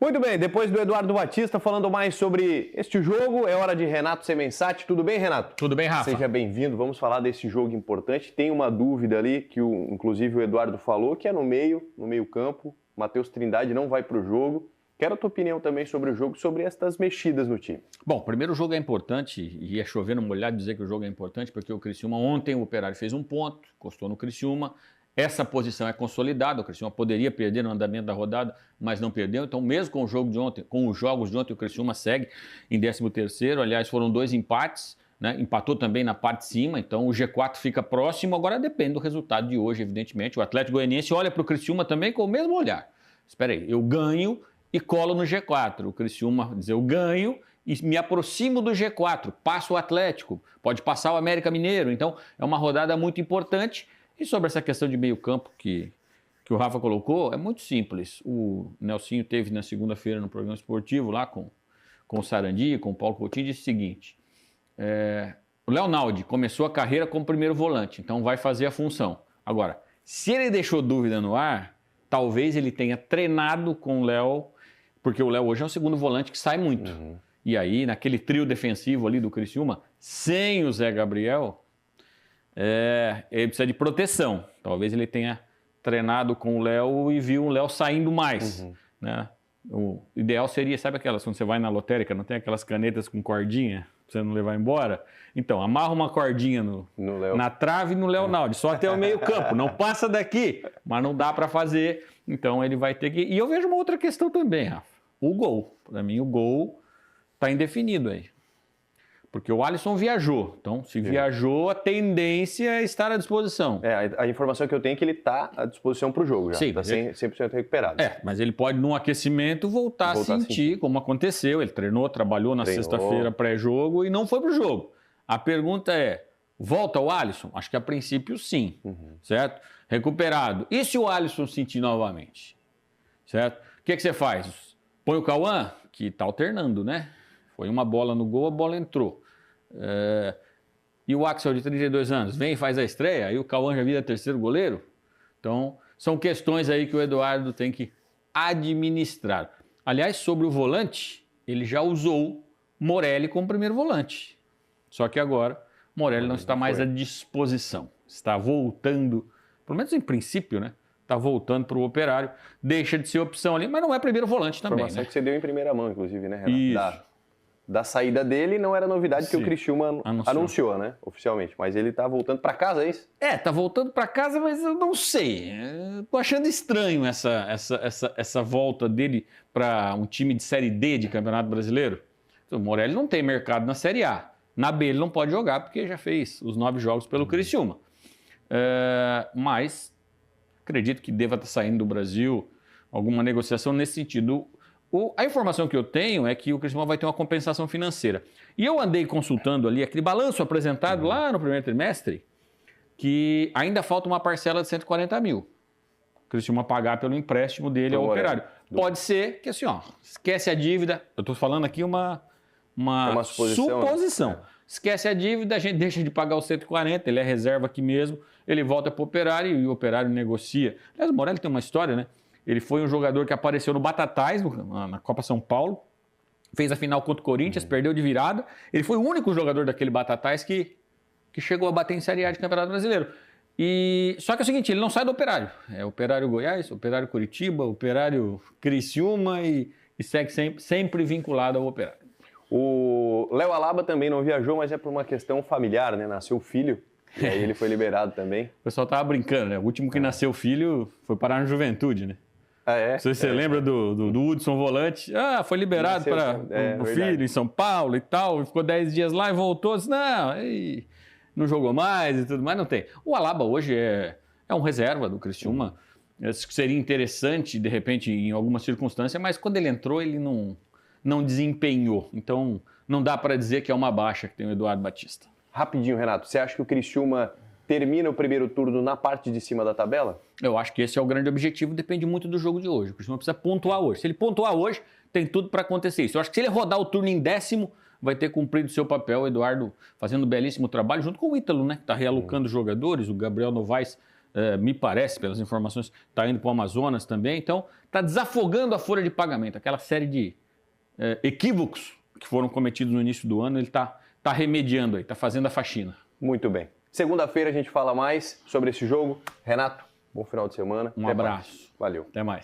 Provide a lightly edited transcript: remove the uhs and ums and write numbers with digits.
Muito bem, depois do Eduardo Batista falando mais sobre este jogo, é hora de Renato Semensati. Tudo bem, Renato? Tudo bem, Rafa? Seja bem-vindo, vamos falar desse jogo importante. Tem uma dúvida ali, que inclusive o Eduardo falou, que é no meio campo. Matheus Trindade não vai para o jogo. Quero a tua opinião também sobre o jogo, sobre estas mexidas no time. Bom, primeiro o jogo é importante, e é chover no molhado dizer que o jogo é importante, porque o Criciúma ontem, o Operário fez um ponto, encostou no Criciúma. Essa posição é consolidada, o Criciúma poderia perder no andamento da rodada, mas não perdeu. Então, mesmo com o jogo de ontem, com os jogos de ontem, o Criciúma segue em 13º. Aliás, foram 2 empates, né? Empatou também na parte de cima, então o G4 fica próximo. Agora depende do resultado de hoje, evidentemente. O Atlético Goianiense olha para o Criciúma também com o mesmo olhar. Espera aí, eu ganho e colo no G4. O Criciúma diz, eu ganho e me aproximo do G4, passo o Atlético, pode passar o América Mineiro. Então, é uma rodada muito importante. E sobre essa questão de meio campo que o Rafa colocou, é muito simples. O Nelsinho teve na segunda-feira no programa esportivo lá com o Sarandi, com o Paulo Coutinho, disse o seguinte, o Léo Naldi começou a carreira como primeiro volante, então vai fazer a função. Agora, se ele deixou dúvida no ar, talvez ele tenha treinado com o Léo, porque o Léo hoje é um segundo volante que sai muito. Uhum. E aí, naquele trio defensivo ali do Criciúma, sem o Zé Gabriel, ele precisa de proteção. Talvez ele tenha treinado com o Léo e viu o Léo saindo mais. Uhum. Né? O ideal seria, sabe aquelas, quando você vai na lotérica, não tem aquelas canetas com cordinha pra você não levar embora? Então, amarra uma cordinha na trave e no Léo Naldi, só até o meio campo, não passa daqui, mas não dá para fazer, então ele vai ter que... E eu vejo uma outra questão também, Rafa, o gol. Para mim o gol tá indefinido aí. Porque o Alisson viajou, então se viajou, a tendência é estar à disposição. A informação que eu tenho é que ele está à disposição para o jogo já, está 100% recuperado. Mas ele pode, num aquecimento, voltar a sentir, como aconteceu. Ele trabalhou na sexta-feira pré-jogo e não foi para o jogo. A pergunta é, volta o Alisson? Acho que a princípio sim, certo? Recuperado. E se o Alisson sentir novamente? Certo? O que você faz? Põe o Cauã, que está alternando, né? Foi uma bola no gol, a bola entrou. E o Axel de 32 anos vem e faz a estreia, aí o Cauã já vira terceiro goleiro. Então, são questões aí que o Eduardo tem que administrar. Aliás, sobre o volante, ele já usou Morelli como primeiro volante. Só que agora, Morelli não está mais à disposição. Está voltando, pelo menos em princípio, né? Está voltando para o Operário. Deixa de ser opção ali, mas não é primeiro volante também. Informação, né? Que você deu em primeira mão, inclusive, né, Renato? Isso. Da saída dele não era novidade que o Criciúma anunciou, né? Oficialmente. Mas ele tá voltando para casa, é isso? Tá voltando para casa, mas eu não sei. Tô achando estranho essa volta dele para um time de Série D de Campeonato Brasileiro. O Morelli não tem mercado na Série A. Na B ele não pode jogar porque já fez os 9 jogos pelo Criciúma. Mas acredito que deva estar saindo do Brasil alguma negociação nesse sentido. A informação que eu tenho é que o Criciúma vai ter uma compensação financeira. E eu andei consultando ali aquele balanço apresentado lá no primeiro trimestre, que ainda falta uma parcela de 140 mil. O Criciúma pagar pelo empréstimo dele ao Operário. Pode ser que assim, esquece a dívida. Eu estou falando aqui uma suposição. Né? Esquece a dívida, a gente deixa de pagar os 140, ele é reserva aqui mesmo, ele volta para o Operário e o Operário negocia. Aliás, o Morelli tem uma história, né? Ele foi um jogador que apareceu no Batatais, na Copa São Paulo, fez a final contra o Corinthians, perdeu de virada. Ele foi o único jogador daquele Batatais que chegou a bater em Série A de Campeonato Brasileiro. Só que é o seguinte, ele não sai do Operário. É Operário Goiás, Operário Curitiba, Operário Criciúma e segue sempre vinculado ao Operário. O Léo Alaba também não viajou, mas é por uma questão familiar, né? Nasceu filho. E aí ele foi liberado também. O pessoal tava brincando, né? O último que nasceu filho foi parar na Juventude, né? Não sei se você lembra do Hudson Volante. Foi liberado para o filho em São Paulo e tal. Ficou 10 dias lá e voltou. Disse, não jogou mais e tudo mais. Não tem. O Alaba hoje é um reserva do Criciúma. Seria interessante, de repente, em alguma circunstância, mas quando ele entrou, ele não desempenhou. Então, não dá para dizer que é uma baixa que tem o Eduardo Batista. Rapidinho, Renato. Você acha que o Criciúma termina o primeiro turno na parte de cima da tabela? Eu acho que esse é o grande objetivo, depende muito do jogo de hoje. O Criciúma precisa pontuar hoje. Se ele pontuar hoje, tem tudo para acontecer isso. Eu acho que se ele rodar o turno em 10º, vai ter cumprido o seu papel. O Eduardo fazendo um belíssimo trabalho, junto com o Ítalo, né? Que está realocando jogadores. O Gabriel Novaes me parece, pelas informações, está indo para o Amazonas também. Então, está desafogando a folha de pagamento. Aquela série de equívocos que foram cometidos no início do ano, ele está remediando aí, está fazendo a faxina. Muito bem. Segunda-feira a gente fala mais sobre esse jogo. Renato, bom final de semana. Um abraço. Valeu. Até mais.